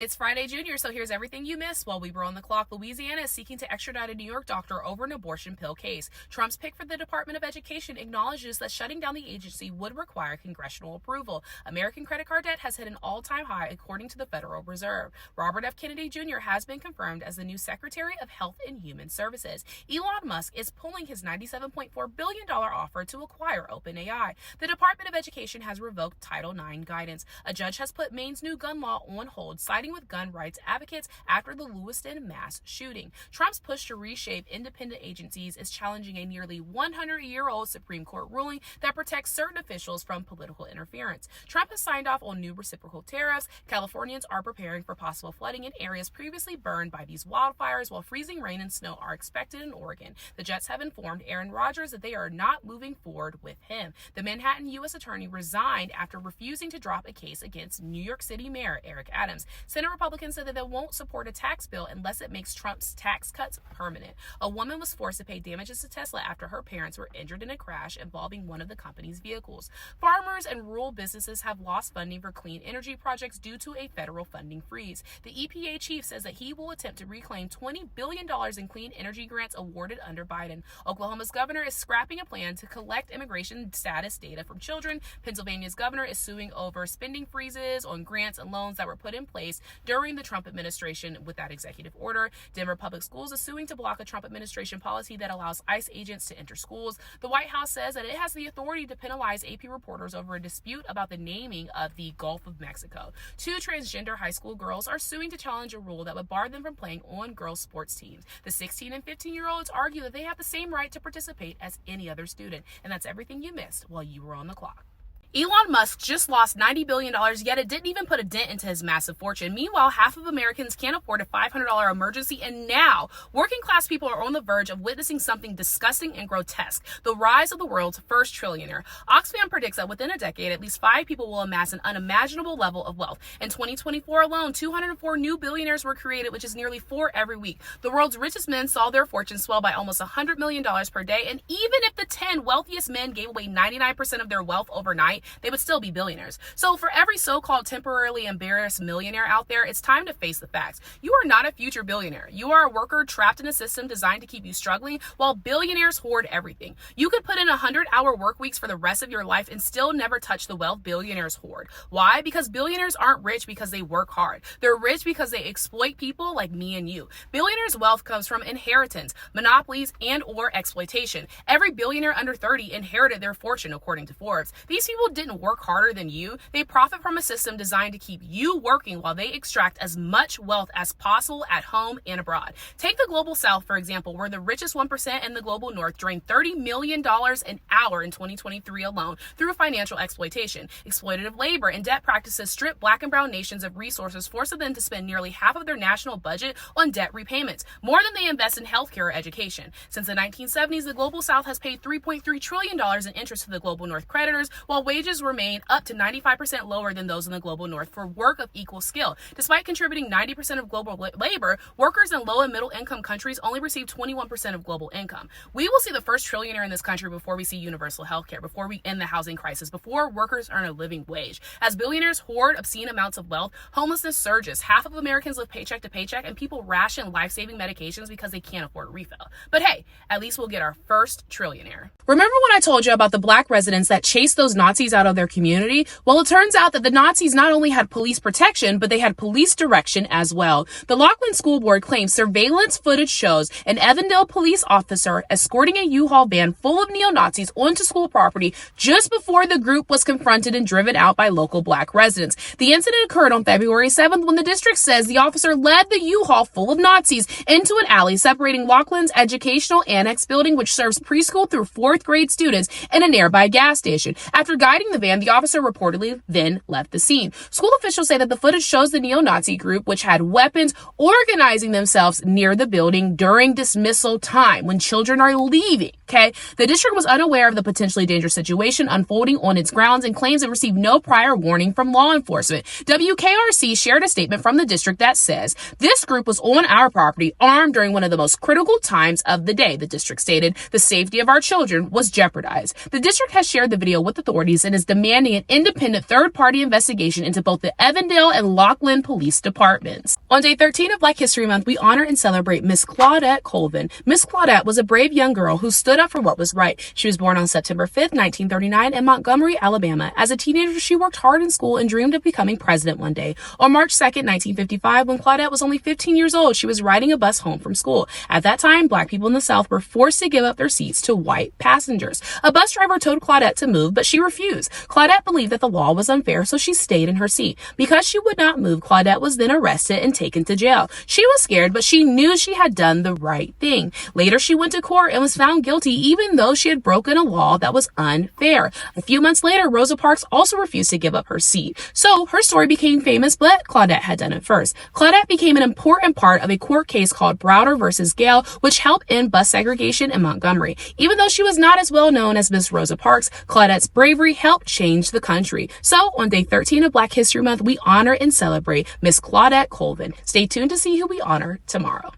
It's Friday, Junior, so here's everything you missed while we were on the clock. Louisiana is seeking to extradite a New York doctor over an abortion pill case. Trump's pick for the Department of Education acknowledges that shutting down the agency would require congressional approval. American credit card debt has hit an all-time high, according to the Federal Reserve. Robert F. Kennedy Jr. has been confirmed as the new Secretary of Health and Human Services. Elon Musk is pulling his $97.4 billion offer to acquire OpenAI. The Department of Education has revoked Title IX guidance. A judge has put Maine's new gun law on hold, citing with gun rights advocates after the Lewiston mass shooting. Trump's push to reshape independent agencies is challenging a nearly 100-year-old Supreme Court ruling that protects certain officials from political interference. Trump has signed off on new reciprocal tariffs. Californians are preparing for possible flooding in areas previously burned by these wildfires, while freezing rain and snow are expected in Oregon. The Jets have informed Aaron Rodgers that they are not moving forward with him. The Manhattan U.S. attorney resigned after refusing to drop a case against New York City Mayor Eric Adams. Senate Republicans said that they won't support a tax bill unless it makes Trump's tax cuts permanent. A woman was forced to pay damages to Tesla after her parents were injured in a crash involving one of the company's vehicles. Farmers and rural businesses have lost funding for clean energy projects due to a federal funding freeze. The EPA chief says that he will attempt to reclaim $20 billion in clean energy grants awarded under Biden. Oklahoma's governor is scrapping a plan to collect immigration status data from children. Pennsylvania's governor is suing over spending freezes on grants and loans that were put in place during the Trump administration with that executive order. Denver Public Schools is suing to block a Trump administration policy that allows ICE agents to enter schools. The White House says that it has the authority to penalize AP reporters over a dispute about the naming of the Gulf of Mexico. Two transgender high school girls are suing to challenge a rule that would bar them from playing on girls' sports teams. The 16 and 15-year-olds argue that they have the same right to participate as any other student. And that's everything you missed while you were on the clock. Elon Musk just lost $90 billion, yet it didn't even put a dent into his massive fortune. Meanwhile, half of Americans can't afford a $500 emergency, and now working class people are on the verge of witnessing something disgusting and grotesque: the rise of the world's first trillionaire. Oxfam predicts that within a decade, at least 5 people will amass an unimaginable level of wealth. In 2024 alone, 204 new billionaires were created, which is nearly 4 every week. The world's richest men saw their fortunes swell by almost $100 million per day, and even if the 10 wealthiest men gave away 99% of their wealth overnight, they would still be billionaires. So for every so-called temporarily embarrassed millionaire out there, it's time to face the facts. You are not a future billionaire. You are a worker trapped in a system designed to keep you struggling, while billionaires hoard everything. You could put in 100-hour work weeks for the rest of your life and still never touch the wealth billionaires hoard. Why? Because billionaires aren't rich because they work hard. They're rich because they exploit people like me and you. Billionaires' wealth comes from inheritance, monopolies, and or exploitation. Every billionaire under 30 inherited their fortune, according to Forbes. These people didn't work harder than you. They profit from a system designed to keep you working while they extract as much wealth as possible at home and abroad. Take the global south, for example, where the richest 1% in the global north drained $30 million an hour in 2023 alone through financial exploitation. Exploitative labor and debt practices strip black and brown nations of resources, forcing them to spend nearly half of their national budget on debt repayments, more than they invest in healthcare or education. Since the 1970s, the global south has paid $3.3 trillion in interest to the global north creditors, while wages remain up to 95% lower than those in the global north for work of equal skill. Despite contributing 90% of global labor, workers in low and middle income countries only receive 21% of global income. We will see the first trillionaire in this country before we see universal health care, before we end the housing crisis, before workers earn a living wage. As billionaires hoard obscene amounts of wealth, homelessness surges. Half of Americans live paycheck to paycheck, and people ration life-saving medications because they can't afford a refill. But hey, at least we'll get our first trillionaire. Remember when I told you about the black residents that chased those Nazis out of their community? Well, it turns out that the Nazis not only had police protection, but they had police direction as well. The Laughlin School Board claims surveillance footage shows an Avondale police officer escorting a U-Haul van full of neo-Nazis onto school property just before the group was confronted and driven out by local black residents. The incident occurred on February 7th when the district says the officer led the U-Haul full of Nazis into an alley separating Laughlin's educational annex building, which serves preschool through 4th grade students, and a nearby gas station. After guiding the van, the officer reportedly then left the scene. School officials say that the footage shows the neo-Nazi group, which had weapons, organizing themselves near the building during dismissal time when children are leaving. Okay, the district was unaware of the potentially dangerous situation unfolding on its grounds and claims it received no prior warning from law enforcement. WKRC shared a statement from the district that says, "This group was on our property armed during one of the most critical times of the day," the district stated. "The safety of our children was jeopardized." The district has shared the video with authorities police and is demanding an independent third-party investigation into both the Evandale and Laughlin police departments. On day 13 of Black History Month, we honor and celebrate Miss Claudette Colvin. Miss Claudette was a brave young girl who stood up for what was right. She was born on September 5th, 1939 in Montgomery, Alabama. As a teenager, she worked hard in school and dreamed of becoming president one day. On March 2nd, 1955, when Claudette was only 15 years old, she was riding a bus home from school. At that time, Black people in the South were forced to give up their seats to white passengers. A bus driver told Claudette to move, but she refused. Claudette believed that the law was unfair, so she stayed in her seat. Because she would not move, Claudette was then arrested and taken to jail. She was scared, but she knew she had done the right thing. Later, she went to court and was found guilty, even though she had broken a law that was unfair. A few months later, Rosa Parks also refused to give up her seat. So her story became famous, but Claudette had done it first. Claudette became an important part of a court case called Browder versus Gale, which helped end bus segregation in Montgomery. Even though she was not as well known as Miss Rosa Parks, Claudette's bravery helped change the country. So on day 13 of Black History Month, we honor and celebrate Miss Claudette Colvin. Stay tuned to see who we honor tomorrow.